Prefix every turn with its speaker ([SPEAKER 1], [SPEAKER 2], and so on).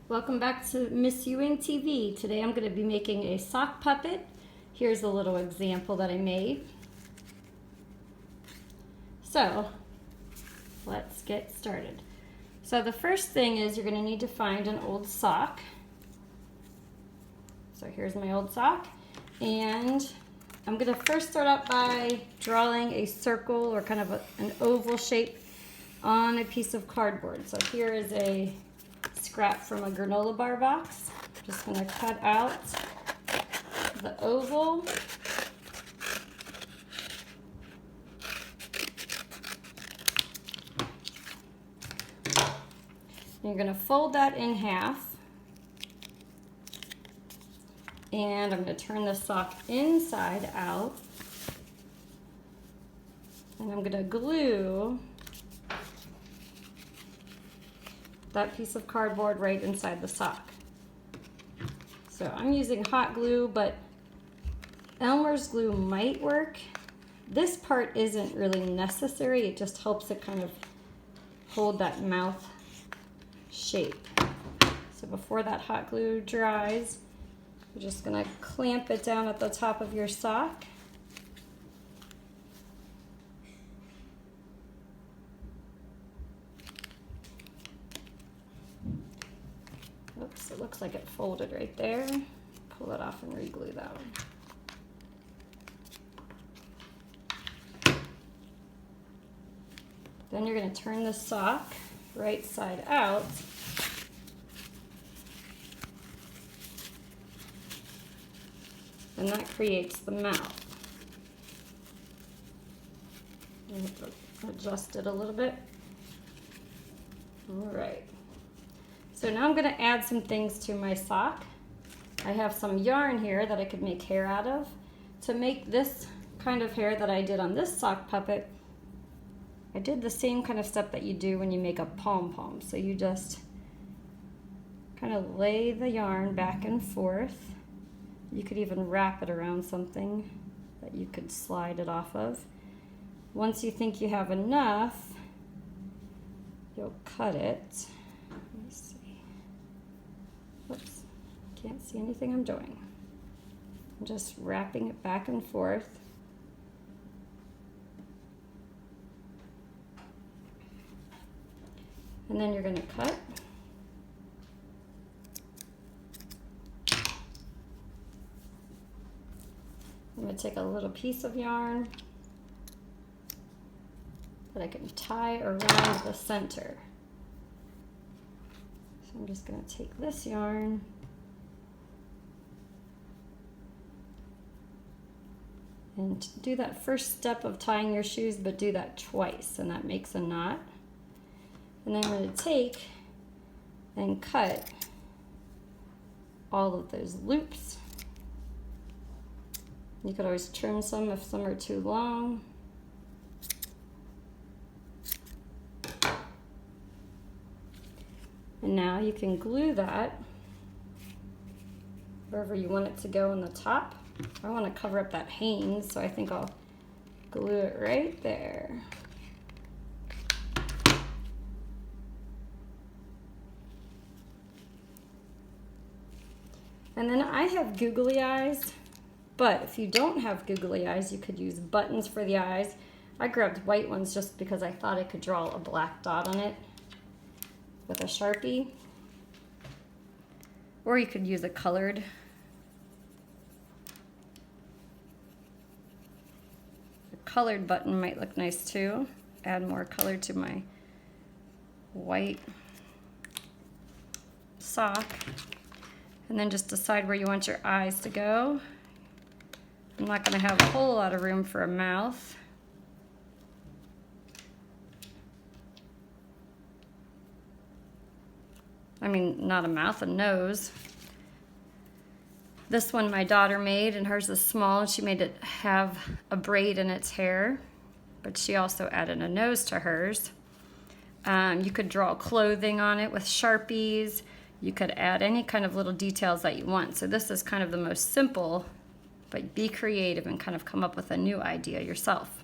[SPEAKER 1] Welcome back to Miss Ewing TV. Today I'm going to be making a sock puppet. Here's a little example that I made. So let's get started. So the first thing is you're going to need to find an old sock. So here's my old sock, and I'm going to first start out by drawing a circle or kind of an oval shape on a piece of cardboard. So here is a scrap from a granola bar box. Just going to cut out the oval. You're going to fold that in half. And I'm going to turn the sock inside out. And I'm going to glue that piece of cardboard right inside the sock. So I'm using hot glue, but Elmer's glue might work. This part isn't really necessary. It just helps it kind of hold that mouth shape. So before that hot glue dries, you're just gonna clamp it down at the top of your sock. Oops, it looks like it folded right there. Pull it off and re-glue that one. Then you're going to turn the sock right side out. And that creates the mouth. You have to adjust it a little bit. All right. So now I'm going to add some things to my sock. I have some yarn here that I could make hair out of. To make this kind of hair that I did on this sock puppet, I did the same kind of step that you do when you make a pom-pom. So you just kind of lay the yarn back and forth. You could even wrap it around something that you could slide it off of. Once you think you have enough, you'll cut it. Let me see. Oops, can't see anything I'm doing. I'm just wrapping it back and forth. And then you're going to cut. I'm going to take a little piece of yarn that I can tie around the center. So I'm just going to take this yarn and do that first step of tying your shoes, but do that twice, and that makes a knot. And then I'm going to take and cut all of those loops. You could always trim some if some are too long. And now you can glue that wherever you want it to go on the top. I want to cover up that Hanes, so I think I'll glue it right there. And then I have googly eyes, but if you don't have googly eyes, you could use buttons for the eyes. I grabbed white ones just because I thought I could draw a black dot on it with a Sharpie. Or you could use a colored. A colored button might look nice too. Add more color to my white sock. And then just decide where you want your eyes to go. I'm not going to have a whole lot of room for a mouth. I mean, not a mouth, a nose. This one my daughter made, and hers is small, and she made it have a braid in its hair, but she also added a nose to hers. You could draw clothing on it with Sharpies. You could add any kind of little details that you want. So this is kind of the most simple, but be creative and kind of come up with a new idea yourself.